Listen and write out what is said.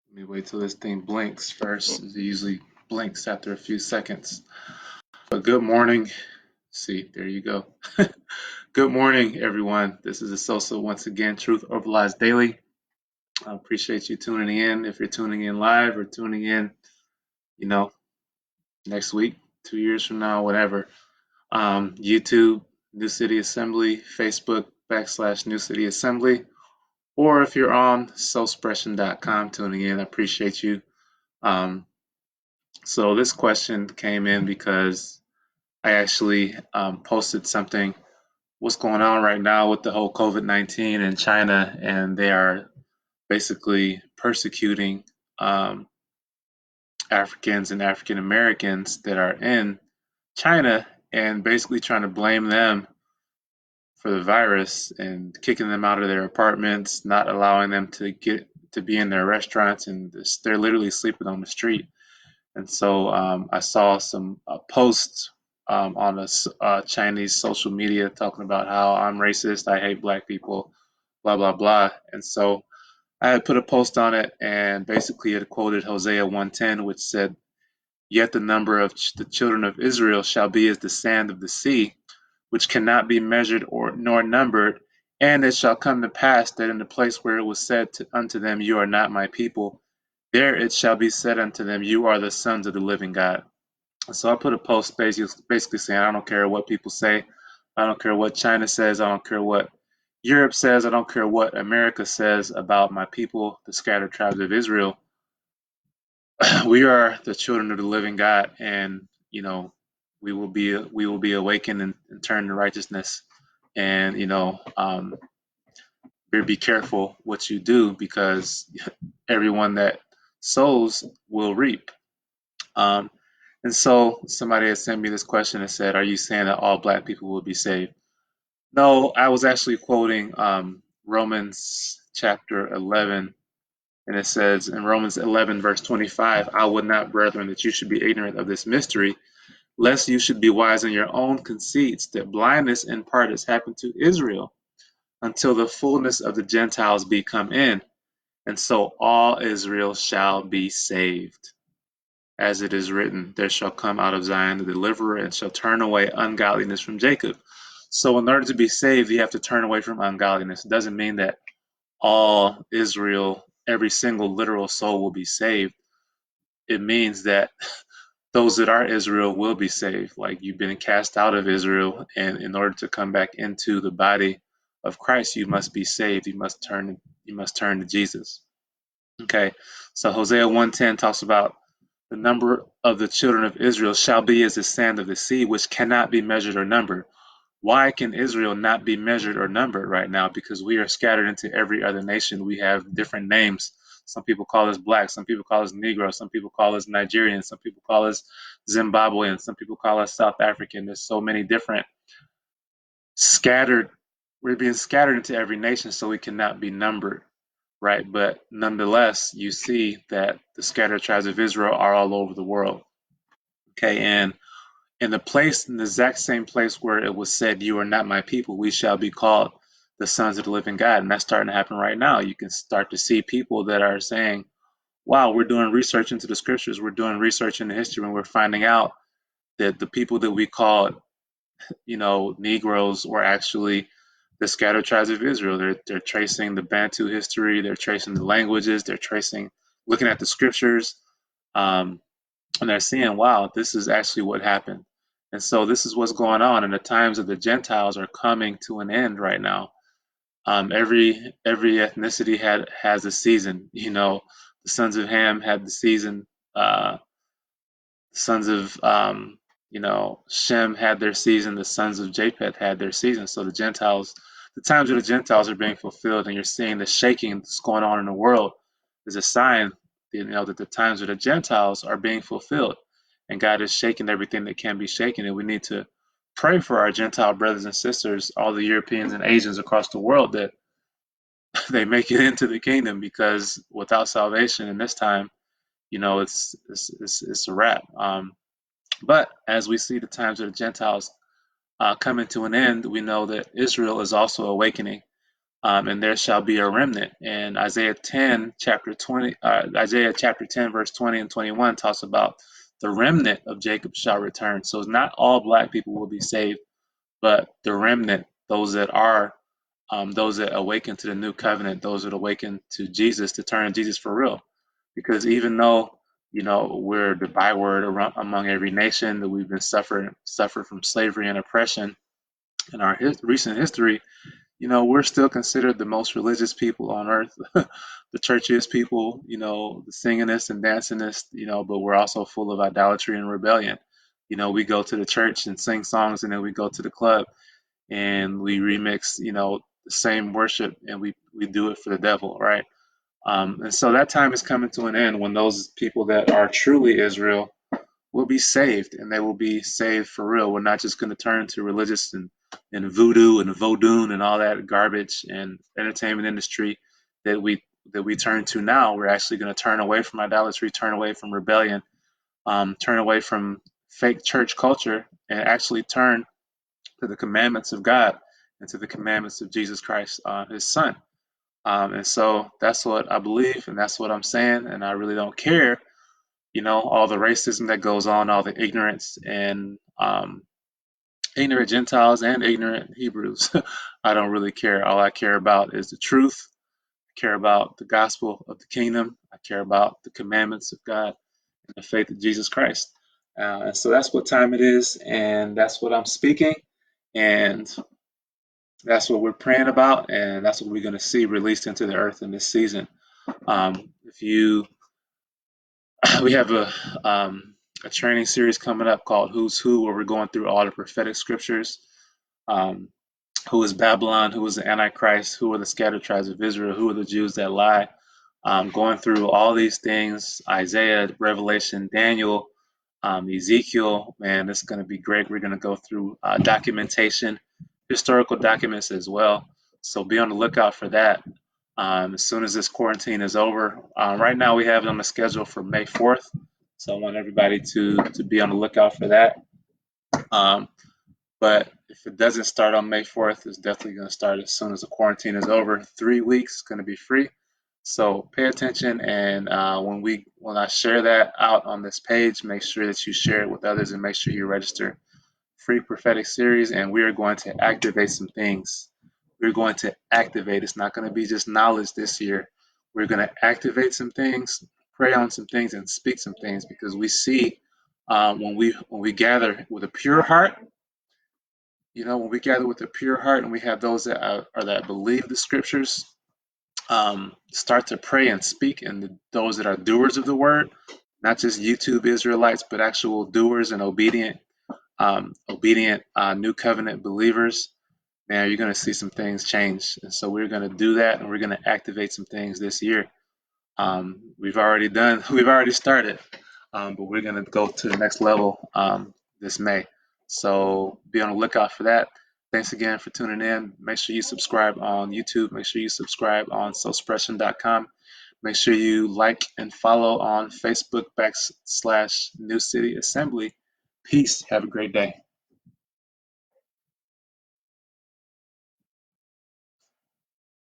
Let me wait till this thing blinks first. It usually blinks after a few seconds. But good morning. See, there you go. Good morning, everyone. This is Asosa once again, Truth Over Lies Daily. I appreciate you tuning in. If you're tuning in live or tuning in, you know, next week, 2 years from now, whatever. YouTube, New City Assembly, Facebook /New City Assembly, or if you're on soulspression.com tuning in, I appreciate you. Um, So this question came in because I actually posted something. What's going on right now with the whole COVID-19 in China, and they are basically persecuting um, Africans and African Americans that are in China, and basically trying to blame them for the virus and kicking them out of their apartments, not allowing them to get to be in their restaurants, and they're literally sleeping on the street. And so I saw some posts on Chinese social media talking about how I'm racist, I hate black people, blah, blah, blah. And so I had put a post on it, and basically it quoted Hosea 1:10, which said, "Yet the number of the children of Israel shall be as the sand of the sea, which cannot be measured or nor numbered. And it shall come to pass that in the place where it was said unto them, You are not my people, there it shall be said unto them, You are the sons of the living God." So I put a post basically saying, I don't care what people say. I don't care what China says. I don't care what Europe says. I don't care what America says about my people, the scattered tribes of Israel. We are the children of the living God, and we will be awakened and turn to righteousness. And be careful what you do, because everyone that sows will reap. Um, and so somebody had sent me this question and said, "Are you saying that all black people will be saved?" No, I was actually quoting Romans chapter 11, and it says in Romans 11, verse 25, "I would not, brethren, that you should be ignorant of this mystery, lest you should be wise in your own conceits, that blindness in part has happened to Israel, until the fullness of the Gentiles be come in, and so all Israel shall be saved. As it is written, there shall come out of Zion the deliverer, and shall turn away ungodliness from Jacob." So in order to be saved, you have to turn away from ungodliness. It doesn't mean that all Israel, every single literal soul will be saved. It means that those that are Israel will be saved. Like, you've been cast out of Israel, and in order to come back into the body of Christ, you must be saved. You must turn to Jesus. Okay. So Hosea 1:10 talks about the number of the children of Israel shall be as the sand of the sea, which cannot be measured or numbered. Why can Israel not be measured or numbered right now? Because we are scattered into every other nation. We have different names. Some people call us black, some people call us Negro, some people call us Nigerian, some people call us Zimbabwean, some people call us South African. There's so many different scattered. We're being scattered into every nation, so we cannot be numbered, right? But nonetheless, you see that the scattered tribes of Israel are all over the world. Okay, and in the exact same place where it was said, "You are not my people, we shall be called the sons of the living God." And that's starting to happen right now. You can start to see people that are saying, "Wow, we're doing research into the scriptures, we're doing research into history, and we're finding out that the people that we called, Negroes, were actually the scattered tribes of Israel." They're tracing the Bantu history, they're tracing the languages, they're tracing, looking at the scriptures. Um, and they're seeing, wow, this is actually what happened. And so this is what's going on, and the times of the Gentiles are coming to an end right now. Every ethnicity has a season. The sons of Ham had the season. The sons of Shem had their season. The sons of Japheth had their season. So the times of the Gentiles are being fulfilled, and you're seeing the shaking that's going on in the world is a sign, that the times of the Gentiles are being fulfilled, and God is shaking everything that can be shaken. And we need to pray for our Gentile brothers and sisters, all the Europeans and Asians across the world, that they make it into the kingdom, because without salvation in this time, it's a wrap. But as we see the times of the Gentiles coming to an end, we know that Israel is also awakening. and there shall be a remnant. And Isaiah 10, Isaiah chapter 10, verse 20 and 21 talks about the remnant of Jacob shall return. So not all black people will be saved, but the remnant, those that awaken to the new covenant, those that awaken to Jesus, to turn Jesus for real. Because even though we're the byword among every nation, that we've been suffered from slavery and oppression in our recent history, we're still considered the most religious people on earth, the churchiest people, the singingest and dancingest, but we're also full of idolatry and rebellion. We go to the church and sing songs, and then we go to the club and we remix, the same worship, and we do it for the devil, right? And so that time is coming to an end when those people that are truly Israel will be saved, and they will be saved for real. We're not just going to turn to religious and voodoo and voodoo and all that garbage and entertainment industry that we turn to now. We're actually going to turn away from idolatry, turn away from rebellion, turn away from fake church culture, and actually turn to the commandments of God and to the commandments of Jesus Christ, His Son. And so that's what I believe, and that's what I'm saying, and I really don't care, all the racism that goes on, all the ignorance, and ignorant Gentiles and ignorant Hebrews. I don't really care. All I care about is the truth. I care about the gospel of the kingdom. I care about the commandments of God and the faith of Jesus Christ. And so that's what time it is, and that's what I'm speaking, and that's what we're praying about, and that's what we're going to see released into the earth in this season. If you We have a training series coming up called Who's Who, where we're going through all the prophetic scriptures. Um, who is Babylon? Who is the Antichrist? Who are the scattered tribes of Israel? Who are the Jews that lie? Going through all these things, Isaiah, Revelation, Daniel, Ezekiel. Man, this is going to be great. We're going to go through documentation, historical documents as well. So be on the lookout for that. As soon as this quarantine is over. Right now we have it on the schedule for May 4th. So I want everybody to be on the lookout for that. But if it doesn't start on May 4th, it's definitely going to start as soon as the quarantine is over. 3 weeks, going to be free. So pay attention, and when I share that out on this page, make sure that you share it with others, and make sure you register. Free prophetic series, and we are going to activate some things. We're going to activate. It's not going to be just knowledge this year. We're going to activate some things, pray on some things, and speak some things, because we see when we gather with a pure heart. When we gather with a pure heart, and we have those that believe the scriptures, start to pray and speak, and those that are doers of the word, not just YouTube Israelites, but actual doers and obedient new covenant believers, man, you're going to see some things change. And so we're going to do that, and we're going to activate some things this year. We've already started, but we're going to go to the next level this May. So be on the lookout for that. Thanks again for tuning in. Make sure you subscribe on YouTube. Make sure you subscribe on soulspression.com. Make sure you like and follow on Facebook /New City Assembly. Peace. Have a great day.